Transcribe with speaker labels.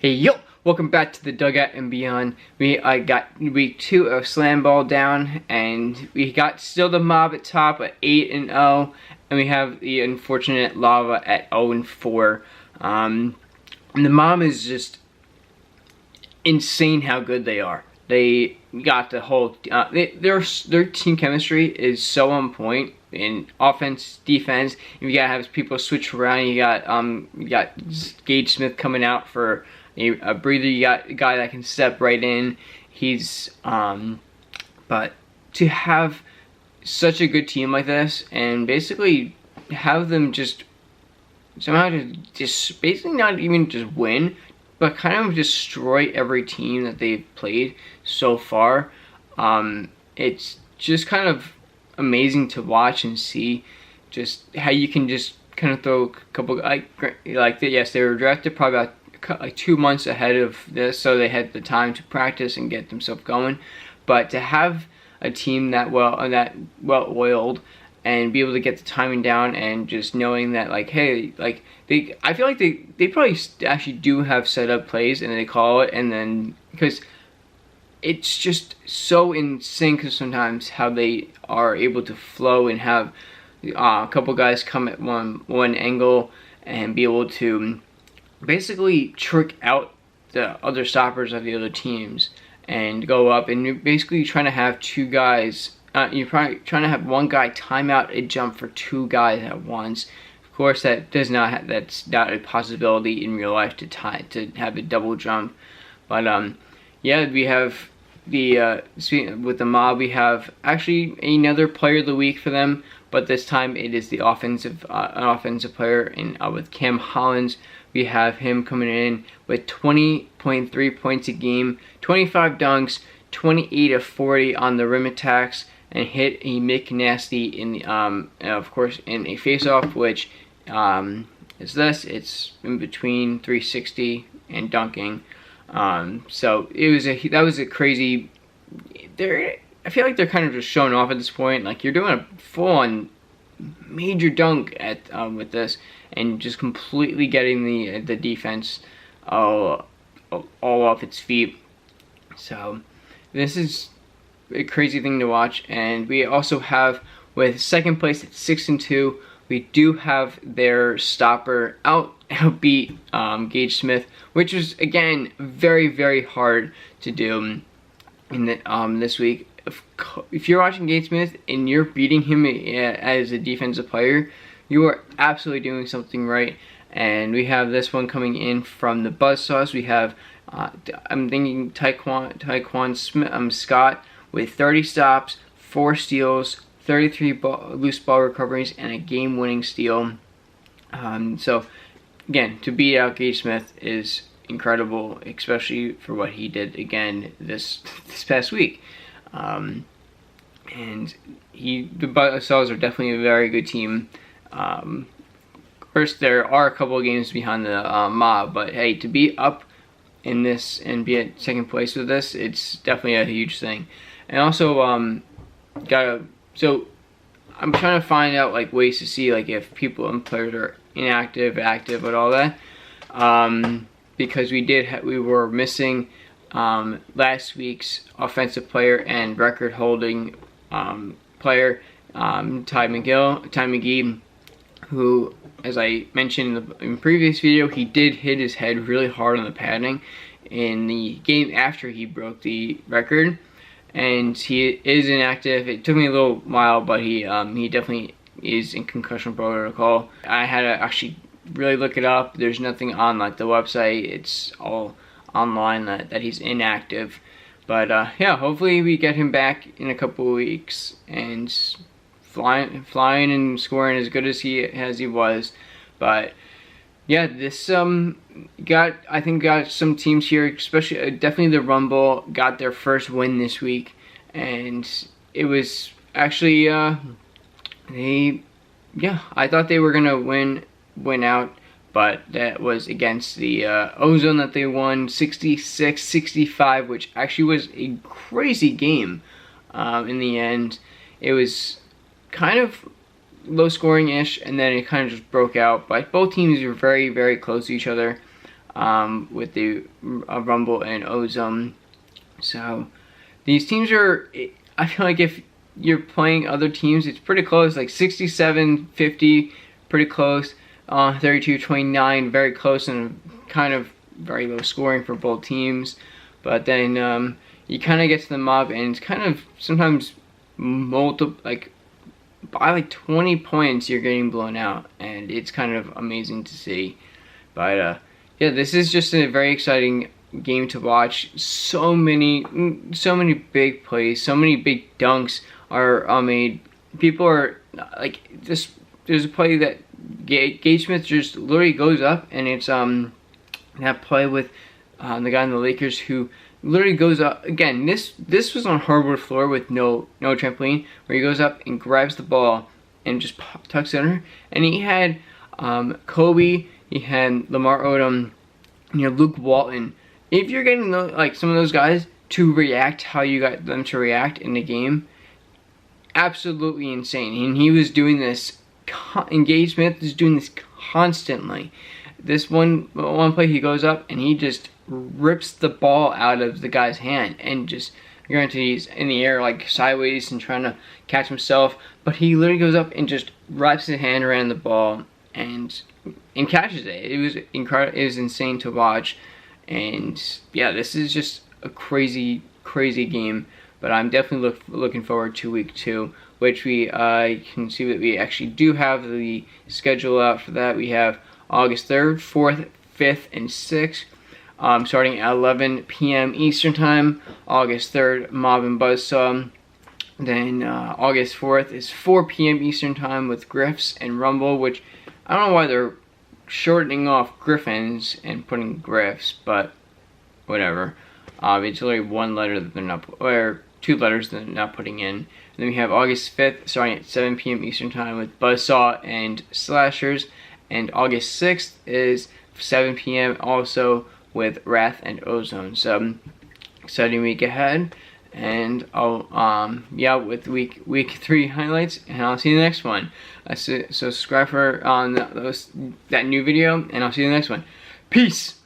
Speaker 1: Hey yo, welcome back to the Dugout and Beyond. I got week 2 of Slamball down, and we got still the Mob at top at 8-0, and we have the unfortunate Lava at 0-4. And the Mob is just insane how good they are. They got the whole their team chemistry is so on point in offense, defense. You gotta have people switch around. You got Gage Smith coming out for a breather. You got a guy that can step right in. But to have such a good team like this and basically have them just somehow just basically not even just win, but kind of destroy every team that they've played so far. It's just kind of amazing to watch and see just how you can just kind of throw a couple yes, they were drafted probably about like 2 months ahead of this, so they had the time to practice and get themselves going. But to have a team that well-oiled and be able to get the timing down, and just knowing that I feel like they probably actually do have set up plays and they call it, and then because it's just so in sync sometimes how they are able to flow and have a couple guys come at one angle and be able to basically trick out the other stoppers of the other teams and go up, and you're basically trying to have two guys. You're probably trying to have one guy time out a jump for two guys at once. Of course, that's not a possibility in real life to have a double jump. But yeah, we have with the Mob, we have actually another player of the week for them, but this time it is the an offensive player with Cam Hollins. We have him coming in with 20.3 points a game, 25 dunks, 28 of 40 on the rim attacks, and hit a McNasty in the of course in a face-off, which is this. It's in between 360 and dunking. So that was a crazy. I feel like they're kind of just showing off at this point. Like, you're doing a full-on major dunk with this, and just completely getting the defense all off its feet. So this is a crazy thing to watch. And we also have, with second place at 6-2, we do have their stopper outbeat Gage Smith, which was again very, very hard to do in this week. If you're watching Gage Smith and you're beating him as a defensive player, you are absolutely doing something right. And we have this one coming in from the Buzzsaws. We have I'm thinking Taekwon Smith, Scott, with 30 stops, 4 steals, 33 loose ball recoveries, and a game-winning steal. So again, to beat out Gage Smith is incredible, especially for what he did again this past week. And the Buzzsaws are definitely a very good team. Of course, there are a couple of games behind the Mob, but hey, to be up in this and be at second place with this, it's definitely a huge thing. And also, so I'm trying to find out ways to see if people and players are inactive, active, and all that. Because we were missing last week's offensive player and record holding player, Ty McGee, who, as I mentioned in the previous video, he did hit his head really hard on the padding in the game after he broke the record, and he is inactive. It took me a little while, but he definitely is in concussion protocol. I had to actually really look it up. There's nothing on the website. It's all online that he's inactive. But yeah, hopefully we get him back in a couple of weeks and flying and scoring as good as he was. But yeah, this I think got some teams here, especially definitely the Rumble, got their first win this week, and it was actually I thought they were gonna win out, but that was against the Ozone that they won 66-65, which actually was a crazy game. In the end, it was kind of low scoring-ish, and then it kind of just broke out. But both teams were very, very close to each other. with the Rumble and Ozone. So these teams are, I feel like if you're playing other teams, it's pretty close, like 67-50, pretty close, 32-29, very close, and kind of very low scoring for both teams. But then you kind of get to the mob, and it's kind of sometimes like by like 20 points you're getting blown out, and it's kind of amazing to see. But yeah, this is just a very exciting game to watch. So many big plays, so many big dunks are made. People are like this. There's a play that Gage Smith just literally goes up, and it's that play with the guy in the Lakers who literally goes up again. This was on hardwood floor with no trampoline, where he goes up and grabs the ball and just tucks it under. And he had Kobe, he had Lamar Odom, Luke Walton. If you're getting like some of those guys to react how you got them to react in the game, absolutely insane. And he was doing this. And Gage Smith is doing this constantly. This one play, he goes up and he just rips the ball out of the guy's hand, and just, granted he's in the air like sideways and trying to catch himself, but he literally goes up and just wraps his hand around the ball and catches it. It was incredible. It was insane to watch. And yeah, this is just a crazy game. But I'm definitely looking forward to week 2, which we can see that we actually do have the schedule out for that. We have August 3rd, 4th, 5th, and 6th, starting at 11 p.m. Eastern Time. August 3rd, Mob and Buzzsaw. Then August 4th is 4 p.m. Eastern Time with Griffs and Rumble, which I don't know why they're shortening off Griffins and putting Griffs, but whatever. It's literally one letter that they're not, or 2 letters that they're not putting in. And then we have August 5th starting at 7 p.m. Eastern Time with Buzzsaw and Slashers. And August 6th is 7 p.m. also with Wrath and Ozone. So exciting week ahead. And I'll yeah, with week 3 highlights, and I'll see you in the next one. So subscribe for that new video, and I'll see you in the next one. Peace.